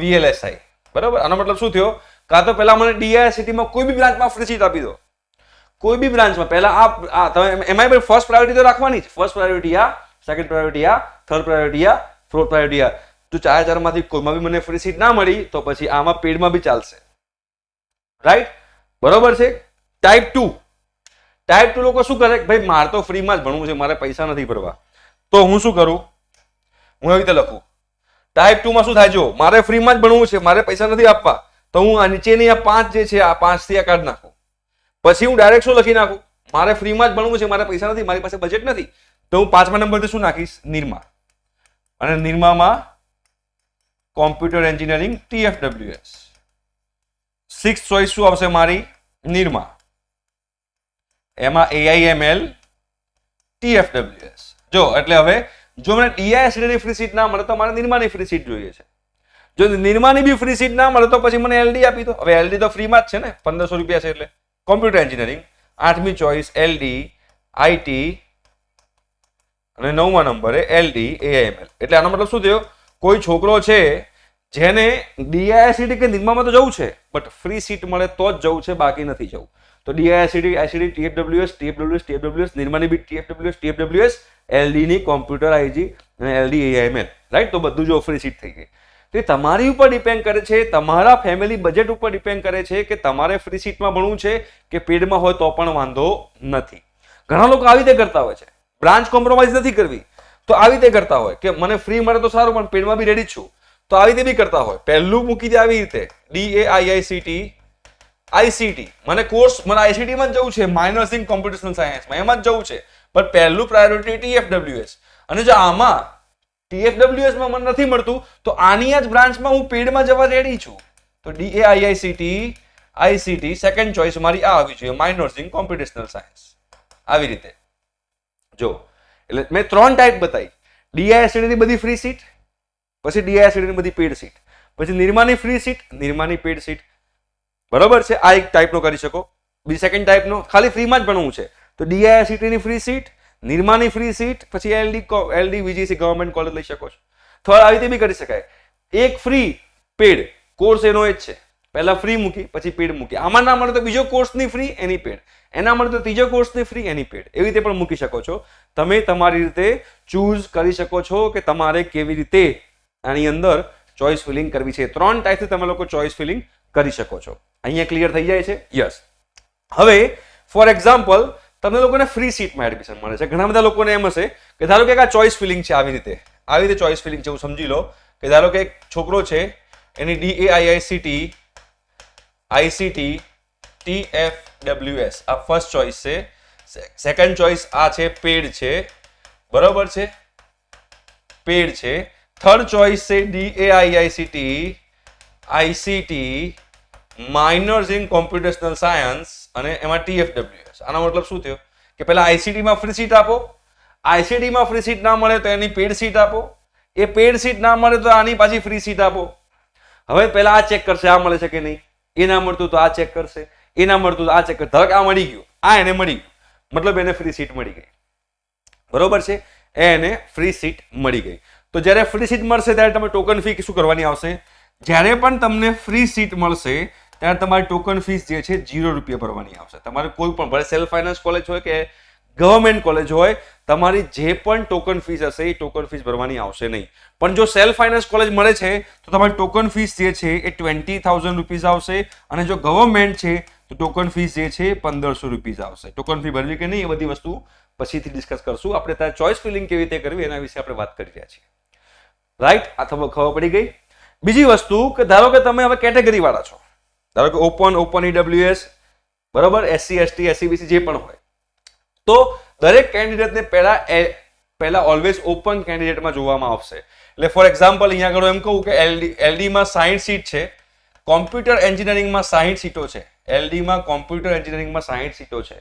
VLSI. બરાબર. આનો મતલબ શું થયો? કાં તો પહેલા મને DAIICT માં કોઈ બી બ્રાન્ચમાં ફ્રી સીટ આપી દો, કોઈ બી બ્રાન્ચમાં. પહેલા આ તમે એમાં ફર્સ્ટ પ્રાયોરિટી તો રાખવાની જ. ફર્સ્ટ પ્રાયોરિટી આ, સેકન્ડ પ્રાયોરિટી આ, થર્ડ પ્રાયોરિટી આ, ફોર્થ પ્રાયોરિટી આ. જો ચારમાંથી કોઈમાં બી મને ફ્રી સીટ ના મળી તો પછી આમાં પેડમાં બી ચાલશે. રાઈટ? બરોબર છે. ટાઈપ 2. ટાઈપ 2 લોકો શું કરે? ભાઈ મારે તો ફ્રીમાં જ ભણવું છે, મારે પૈસા નથી ભરવા. તો હું શું કરું? હું એવી રીતે લખું. ટાઈપ 2 માં શું થાય? જો મારે ફ્રીમાં જ ભણવું છે, મારે પૈસા નથી આપવા, તો હું આ નીચેની આ 5 જે છે આ 5 થી આ કાઢી નાખું. પછી હું ડાયરેક્ટ શું લખી નાખું? મારે ફ્રીમાં જ ભણવું છે, મારે પૈસા નથી, મારી પાસે બજેટ નથી, તો હું 5મા નંબરથી શું નાખીશ? નિરમા. અને નિરમામાં computer engineering TFWS. 6th choice શું આવશે મારી? નિરમા. એમાં AIML TFWS. જો એટલે હવે જો મને DAIICT ની ફ્રી સીટ ના મળે તો મારે નિરમાની ફ્રી સીટ જોઈએ છે. જો નિરમાની બી ફ્રી સીટ ના મળે તો પછી મને LD આપી દો. હવે LD તો ફ્રીમાં જ છે ને, 1500 રૂપિયા છે. એટલે કોમ્પ્યુટર એન્જિનિયરિંગ 8મી ચોઈસ LD IT, અને 9મા નંબરે LD AIML. એટલે આનો મતલબ શું થયો? કોઈ છોકરો છે જેને DAIICT કે નિરમામાં તો જવું છે બટ ફ્રી સીટ મળે તો જ જવું છે, બાકી નથી જવું. તો DAIICT ICT TFWS નિરમાની બી TFWS LD ની કોમ્પ્યુટર IG અને LD AIML. રાઈટ? તો બધું જો ફ્રી સીટ થઈ ગઈ. તો એ તમારી ઉપર ડિપેન્ડ કરે છે, તમારા ફેમિલી બજેટ ઉપર ડિપેન્ડ કરે છે કે તમારે ફ્રી સીટમાં ભણવું છે કે પેડમાં હોય તો પણ વાંધો નથી. ઘણા લોકો આવી રીતે કરતા હોય છે, બ્રાન્ચ કોમ્પ્રોમાઇઝ નથી કરવી તો આવી રીતે કરતા હોય કે મને ફ્રી મળે તો સારું પણ પેડમાં બી રેડી છું, તો આવી રીતે બી કરતા હોય. પહેલું મૂકી દે આવી રીતે DAIICT ICT, મને કોર્સ મને ICT માં જ જવું છે, માઇનર્સ ઇન કોમ્પ્યુટેશનલ સાયન્સમાં એમાં જ જવું છે, પણ પહેલું પ્રાયોરિટી TFWS. અને જો આમાં TFWS માં મને નથી મળતું તો આની જ બ્રાન્ચમાં હું પેડમાં જવા રેડી છું, તો DAIICT ICT સેકન્ડ ચોઈસ મારી આ આવી જોઈએ, માઇનર્સ ઇન કોમ્પ્યુટેશનલ સાયન્સ. આવી રીતે જો એટલે મેં 3 ટાઈપ બતાવી. DAIICT ની બધી ફ્રી સીટ, પછી DAIICT ની બધી પેડ સીટ, પછી નિરમાની ફ્રી સીટ, નિરમાની પેડ સીટ. બરોબર છે? આ એક ટાઈપનો કરી શકો. બીજી સેકન્ડ ટાઈપનો ખાલી ફ્રીમાં જ ભણવું છે તો DAIICT ની ફ્રી સીટ, નિરમાની ફ્રી સીટ, પછી LD VGC ગવર્મેન્ટ કોલેજ લઈ શકો છો. થર્ડ આવી રીતે બી કરી શકાય. એક ફ્રી પેડ કોર્સ એનો જ છે, પહેલા ફ્રી મૂકી પછી પેડ મૂકી. આમાં ના મળે તો બીજો કોર્સની ફ્રી એની પેડ, એના મળે તો ત્રીજો કોર્સની ફ્રી એની પેડ. એવી રીતે પણ મૂકી શકો છો. તમે તમારી રીતે ચૂઝ કરી શકો છો કે તમારે કેવી રીતે આની અંદર ચોઇસ ફિલિંગ કરવી છે. 3 ટાઈપથી તમે લોકો ચોઇસ ફિલિંગ કરી શકો છો. અહીંયા ક્લિયર થઈ જાય છે? યસ. હવે ફોર એક્ઝામ્પલ તમને લોકોને ફ્રી સીટમાં એડમિશન મળે છે. ઘણા બધા લોકોને એમ હશે કે ધારો કે આ ચોઇસ ફિલિંગ છે, આવી રીતે ચોઇસ ફિલિંગ છે. હું સમજી લો કે ધારો કે એક છોકરો છે, એની DAIICT TFWS આ ફર્સ્ટ ચોઇસ છે. સેકન્ડ ચોઇસ આ છે, પેડ છે, બરોબર છે, પેડ છે. થર્ડ ચોઇસ છે DAIICT ICT minors in computational science અને એમાં TFWS. આનો મતલબ શું થયો કે પહેલા ICT માં ફ્રી સીટ આપો, ICT માં ફ્રી સીટ ના મળે તો એની પેડ સીટ આપો, એ પેડ સીટ ના મળે તો આની પાછી ફ્રી સીટ આપો. હવે પહેલા આ ચેક કરશે આ મળે છે કે નહીં, એ ના મળતું તો આ ચેક કરશે, એ ના મળતું તો આ ચેક કરશે. ધારો કે આ મળી ગયું, આ એને મળી ગયું, મતલબ એને ફ્રી સીટ મળી ગઈ, બરોબર છે, એને ફ્રી સીટ મળી ગઈ. તો જ્યારે ફ્રી સીટ મળશે ત્યારે તમે ટોકન ફી શું કરવાની આવશે? જ્યારે પણ તમને ફ્રી સીટ મળશે ત્યારે તમારી ટોકન ફીસ જે છે 0 રૂપિયા ભરવાની આવશે. તમારે કોઈ પણ ભલે સેલ્ફ ફાઇનાન્સ કોલેજ હોય કે ગવર્મેન્ટ કોલેજ હોય, તમારી જે પણ ટોકન ફીસ હશે એ ટોકન ફીસ ભરવાની આવશે નહીં. પણ જો સેલ્ફ ફાઇનાન્સ કોલેજ મળે છે તો તમારી ટોકન ફીસ જે છે એ 20,000 રૂપીઝ આવશે, અને જો ગવર્મેન્ટ છે તો ટોકન ફીસ જે છે 1,500 રૂપીઝ આવશે. ટોકન ફી ભરવી કે નહીં એ બધી વસ્તુ પછીથી ડિસ્કસ કરશું. આપણે ત્યાં ચોઇસ ફિલિંગ કેવી રીતે કરવી એના વિશે આપણે વાત કરી રહ્યા છીએ. રાઈટ? આ ખબર પડી ગઈ. બીજી વસ્તુ કે ધારો કે તમે હવે કેટેગરી વાળા છો, ધારો કે ઓપન EWS, બરોબર, SC ST SC BC જે પણ હોય, તો દરેક કેન્ડિડેટને પહેલા ઓલવેઝ ઓપન કેન્ડિડેટમાં જોવામાં આવશે. એટલે ફોર એક્ઝામ્પલ અહીંયા આગળ એમ કહું કે LD માં 60 સીટ છે, કોમ્પ્યુટર એન્જિનિયરિંગમાં 60 સીટો છે, LD માં કોમ્પ્યુટર એન્જિનિયરિંગમાં 60 સીટો છે.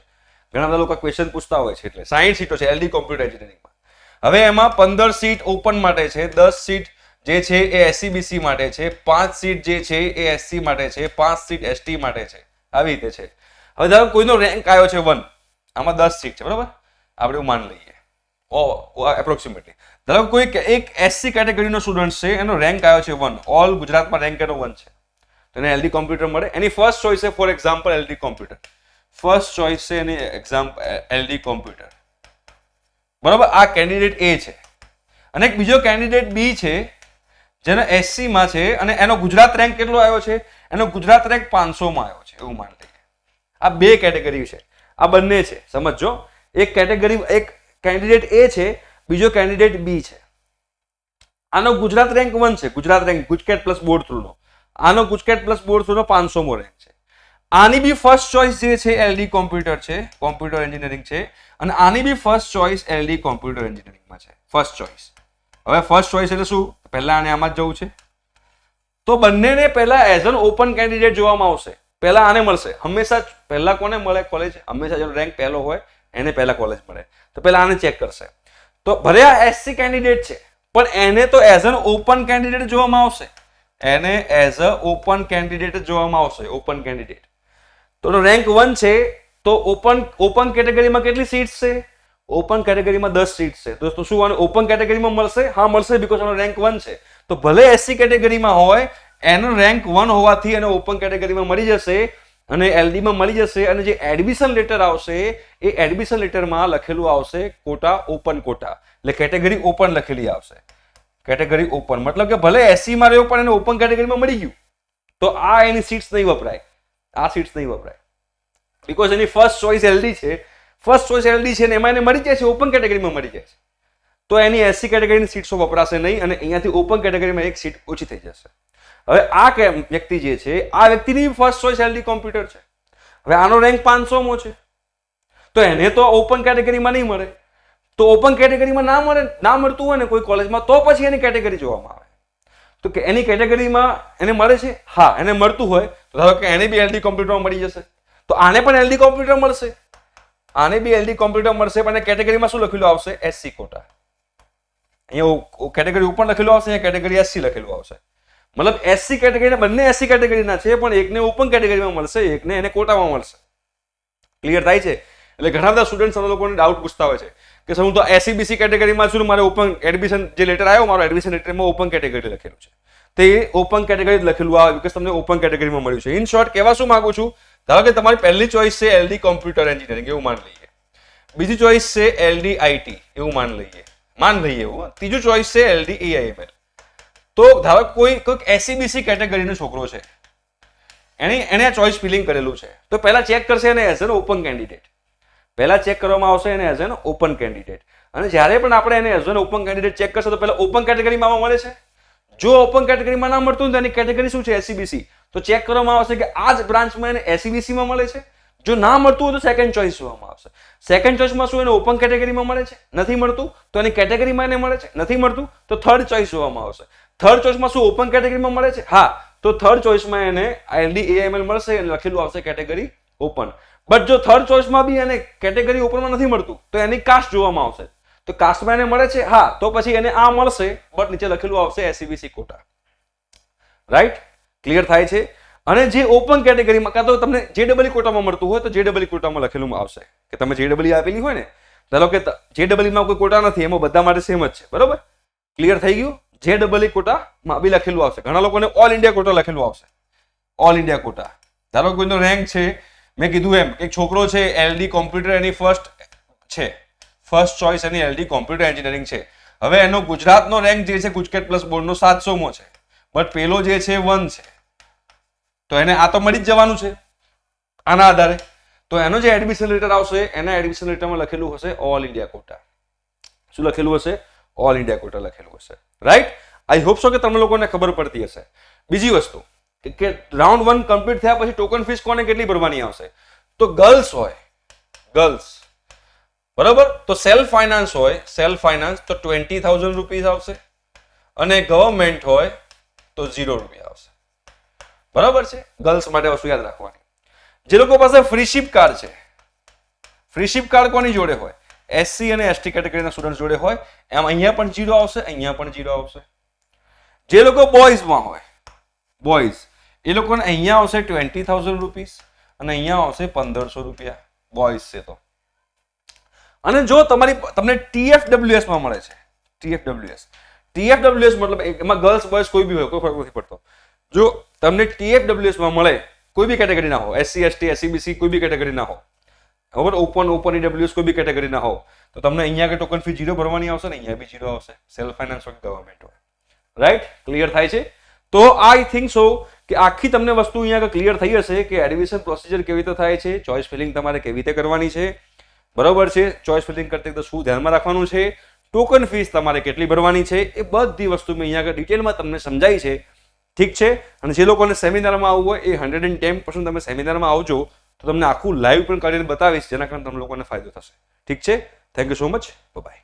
ઘણા બધા લોકો ક્વેશ્ચન પૂછતા હોય છે, એટલે 60 સીટો છે LD કોમ્પ્યુટર એન્જિનિયરિંગમાં. હવે એમાં 15 સીટ ઓપન માટે છે, 10 સીટ જે છે એ SC BC માટે છે, 5 સીટ જે છે એ SC માટે છે, 5 સીટ ST માટે છે, આવી રીતે છે. હવે ધારો કોઈનો રેન્ક આવ્યો છે 1, આમાં 10 સીટ છે, બરાબર, આપણે એવું માની લઈએ એપ્રોક્સિમેટલી. ધારો કોઈ એક SC કેટેગરીનો સ્ટુડન્ટ છે, એનો રેન્ક આવ્યો છે 1, ઓલ ગુજરાતમાં રેન્ક એનો 1 છે, તો એને LD કોમ્પ્યુટર મળે. એની ફર્સ્ટ ચોઇસ છે for example LD computer, first choice છે એની એક્ઝામ્પલ LD કોમ્પ્યુટર, બરાબર. આ કેન્ડિડેટ A છે. અને એક બીજો કેન્ડિડેટ B છે જેનો SC માં છે, અને એનો ગુજરાત રેન્ક કેટલો આવ્યો છે? એનો ગુજરાત રેન્ક 500 માં આવ્યો છે, એવું માની લઈએ. આ બે કેટેગરી છે, આ બંને છે, સમજો. એક કેટેગરી, એક કેન્ડિડેટ A છે, બીજો કેન્ડિડેટ B છે. આનો ગુજરાત રેન્ક 1 છે, Gujarat rank GUJCET plus board through નો, આનો ગુજકેટ પ્લસ બોર્ડ થ્રુ નો 500 મો રેન્ક છે. આની બી ફર્સ્ટ ચોઇસ જે છે LD કોમ્પ્યુટર છે, કોમ્પ્યુટર એન્જિનિયરિંગ છે, અને આની બી ફર્સ્ટ ચોઇસ LD કોમ્પ્યુટર એન્જિનિયરિંગમાં છે, ફર્સ્ટ ચોઇસ. હવે ફર્સ્ટ ચોઇસ એટલે શું? પહેલા આને આમાં જ જવું છે, તો બંનેને પહેલા એઝ એન ઓપન કેન્ડિડેટ જોવામાં આવશે. પહેલા આને મળશે હંમેશા. પહેલા કોને મળે કોલેજ? હંમેશા જેનો રેન્ક પહેલો હોય એને પહેલા કોલેજ મળે. તો પહેલા આને ચેક કરશે. તો ભલે આ SC કેન્ડિડેટ છે, પણ એને તો એઝ એન ઓપન કેન્ડિડેટ જોવામાં આવશે, એને એઝ અ ઓપન કેન્ડિડેટ જોવામાં આવશે, ઓપન કેન્ડિડેટ. તો રેન્ક 1 છે, તો ઓપન કેટેગરીમાં કેટલી સીટ્સ છે? ઓપન કેટેગરીમાં 10 સીટ છે. તો શું આને ઓપન કેટેગરીમાં મળશે? હા મળશે, બીકોઝ એનો રેન્ક 1 છે. તો ભલે SC કેટેગરીમાં હોય, એનો રેન્ક 1 હોવાથી એને ઓપન કેટેગરીમાં મળી જશે, અને LD માં મળી જશે. અને જે એડમિશન લેટર આવશે એ એડમિશન લેટરમાં લખેલું આવશે કોટા, ઓપન કોટા, એટલે કેટેગરી ઓપન લખેલી આવશે. કેટેગરી ઓપન મતલબ કે ભલે SC માં રહ્યો પણ એને ઓપન કેટેગરીમાં મળી ગયું, તો આ એની સીટ્સ નહીં વપરાય, આ સીટ્સ નહીં વપરાય, because any first choice LD છે. ફર્સ્ટ ચોઇસ LD છે ને એમાં એને મળી જાય છે, ઓપન કેટેગરીમાં મળી જાય છે, તો એની SC કેટેગરીની સીટ્સો વપરાશે નહીં, અને અહીંયાથી ઓપન કેટેગરીમાં એક સીટ ઓછી થઈ જશે. હવે આ વ્યક્તિ જે છે, આ વ્યક્તિની ફર્સ્ટ ચોઇસ LD કોમ્પ્યુટર છે. હવે આનો રેન્ક 500 મો છે, તો એને તો ઓપન કેટેગરીમાં નહીં મળે. તો ઓપન કેટેગરીમાં ના મળતું હોય ને કોઈ કોલેજમાં, તો પછી એની કેટેગરી જોવામાં આવે. તો કે એની કેટેગરીમાં એને મળે છે, હા એને મળતું હોય તો ધારો કે એને બી LD કોમ્પ્યુટરમાં મળી જશે, તો આને પણ LD કોમ્પ્યુટર મળશે, આને બી LD કોમ્પ્યુટર મળશે. પણ કેટેગરીમાં શું લખેલું આવશે? SC quota. અહીંયા કેટેગરી ઉપર લખેલું આવશે, અહીંયા કેટેગરી SC લખેલું આવશે. મતલબ SC કેટેગરી બંને SC કેટેગરીના છે, પણ એકને ઓપન કેટેગરીમાં મળશે, એકને એને કોટામાં મળશે. ક્લિયર થાય છે? એટલે ઘણા બધા સ્ટુડન્ટ્સ લોકોને ડાઉટ પૂછતા હોય છે કે સર હું તો SC BC કેટેગરીમાં છું, મારે ઓપન એડમિશન જે લેટર આવ્યો, મારો એડમિશન લેટરમાં ઓપન કેટેગરી લખેલું છે, તે ઓપન કેટેગરી લખેલું આવે બીકોઝ તમને ઓપન કેટેગરીમાં મળ્યું છે. ઇન શોર્ટ કહેવા શું માંગુ છું, ધારો કે તમારી પહેલી ચોઇસ છે LD કોમ્પ્યુટર એન્જિનિયરિંગ, એવું માન લઈએ. બીજી ચોઇસ છે LD IT, એવું માન લઈએ એવું. ત્રીજું ચોઇસ છે LD AIML. તો ધારો કોઈક SC BC કેટેગરીનો છોકરો છે, એને આ ચોઇસ ફિલિંગ કરેલું છે તો પહેલા ચેક કરશે એને એઝ એન ઓપન કેન્ડિડેટ. પહેલા ચેક કરવામાં આવશે એને એઝ એન ઓપન કેન્ડિડેટ. અને જ્યારે પણ આપણે એને as an open candidate check કરશે તો પહેલા ઓપન કેટેગરીમાં મળે છે. જો ઓપન કેટેગરીમાં ના મળતું તો એની કેટેગરી શું છે? એસસીબીસી. તો ચેક કરવામાં આવશે કે આ જ બ્રાન્ચમાં એને એસસીબીસીમાં મળે છે. જો ના મળતું હોય તો સેકન્ડ ચોઇસ જોવામાં આવશે. સેકન્ડ ચોઇસમાં શું એને ઓપન કેટેગરીમાં મળે છે? નથી મળતું તો એની કેટેગરીમાં એને મળે છે. નથી મળતું તો થર્ડ ચોઇસ જોવામાં આવશે. થર્ડ ચોઇસમાં શું ઓપન કેટેગરીમાં મળે છે? હા, તો થર્ડ ચોઇસમાં એને LD-AML મળશે અને લખેલું આવશે કેટેગરી ઓપન. બટ જો થર્ડ ચોઇસમાં બી એને કેટેગરી ઓપનમાં નથી મળતું તો એની કાસ્ટ જોવામાં આવશે. તો કાસ્ટમાં એને મળે છે, હા, તો પછી એને આ મળશે, બટ નીચે લખેલું આવશે એસસીબીસી કોટા. રાઈટ? ક્લિયર થાય છે? અને જે ઓપન કેટેગરીમાં કાં તો તમને JEE કોટામાં મળતું હોય તો JEE કોટામાં લખેલું આવશે કે તમે JEE આપેલી હોય ને, ધારો કે JEE માં કોઈ કોટા નથી, એમાં બધા માટે સેમ જ છે. બરોબર? ક્લિયર થઈ ગયું? JEE કોટામાં બી લખેલું આવશે. ઘણા લોકોને ઓલ ઇન્ડિયા કોટા લખેલું આવશે. All India quota. ધારો કોઈનો રેન્ક છે, મેં કીધું એમ એક છોકરો છે LD કોમ્પ્યુટર એની ફર્સ્ટ ચોઇસ એની LD કોમ્પ્યુટર એન્જિનિયરિંગ છે. હવે એનો ગુજરાતનો રેન્ક જે છે ગુજકેટ પ્લસ બોર્ડનો 700મો છે, બટ પેલો જે છે 1 છે, તો એને આ તો મળી જ જવાનું છે આના આધારે. તો એનો જે એડમિશન લેટર આવશે એના એડમિશન લેટરમાં લખેલું હશે ઓલ ઇન્ડિયા કોટા. શું લખેલું હશે? ઓલ ઇન્ડિયા કોટા લખેલું હશે. રાઈટ? આઈ હોપ સો કે તમને લોકોને ખબર પડતી હશે. બીજી વસ્તુ કે રાઉન્ડ 1 કમ્પ્લીટ થયા પછી ટોકન ફીસ કોને કેટલી ભરવાની આવશે? તો ગર્લ્સ હોય, ગર્લ્સ, બરાબર, તો સેલ્ફ ફાઇનાન્સ હોય, સેલ્ફ ફાઇનાન્સ તો 20,000 રૂપીસ આવશે અને ગવર્મેન્ટ હોય તો 0 રૂપિયા આવશે. બરાબર છે? ગર્લ્સ માટે વસ્તુ યાદ રાખવાની. જે લોકો પાસે ફ્રીશિપ કાર્ડ છે, ફ્રીશિપ કાર્ડ કોની જોડે હોય? SC અને ST કેટેગરીના સ્ટુડન્ટ જોડે હોય. એમ અહીંયા પણ 0 આવશે, અહીંયા પણ 0 આવશે. જે લોકો બોયઝમાં હોય, બોયઝ, એ લોકોને અહીંયા આવશે 20,000 રૂપીસ અને અહીંયા આવશે 1,500 રૂપિયા બોયઝ છે તો. અને જો તમને TFWS માં મળે છે, TFWS મતલબ એમાં ગર્લ્સ બોયઝ કોઈ બી હોય, કોઈ ફરક નથી પડતો. જો તમને TFWS માં મળે, કોઈ બી કેટેગરી ના હો, SC ST SCBC કોઈ બી કેટેગરી ના હો, બરાબર, ઓપન EWS કોઈ બી કેટેગરી ના હો, તો તમને અહીંયા કે ટોકન ફી 0 ભરવાની આવશે ને અહીંયા બી 0 આવશે. સેલ્ફ ફાઇનાન્સ હોય ગવર્મેન્ટ હોય. રાઈટ? ક્લિયર થાય છે? તો આઈ થિંક સો કે આખી તમને વસ્તુ અહીંયા ક્લિયર થઈ હશે કે એડમિશન પ્રોસિજર કેવી રીતે થાય છે, ચોઇસ ફિલિંગ તમારે કેવી રીતે કરવાની છે, બરોબર છે, ચોઇસ ફિલિંગ કરતી વખતે શું ધ્યાનમાં રાખવાનું છે, ટોકન ફીસ તમારે કેટલી ભરવાની છે, એ બધી વસ્તુ મેં અહીંયા ડિટેલમાં તમને સમજાઈ છે. ઠીક છે? અને જે લોકોને સેમિનારમાં આવવું હોય એ 110% તમે સેમિનારમાં આવજો તો તમને આખું લાઈવ પણ કરીને બતાવીશ, જેના કારણે તમને લોકોને ફાયદો થશે. ઠીક છે? Thank you so much. By.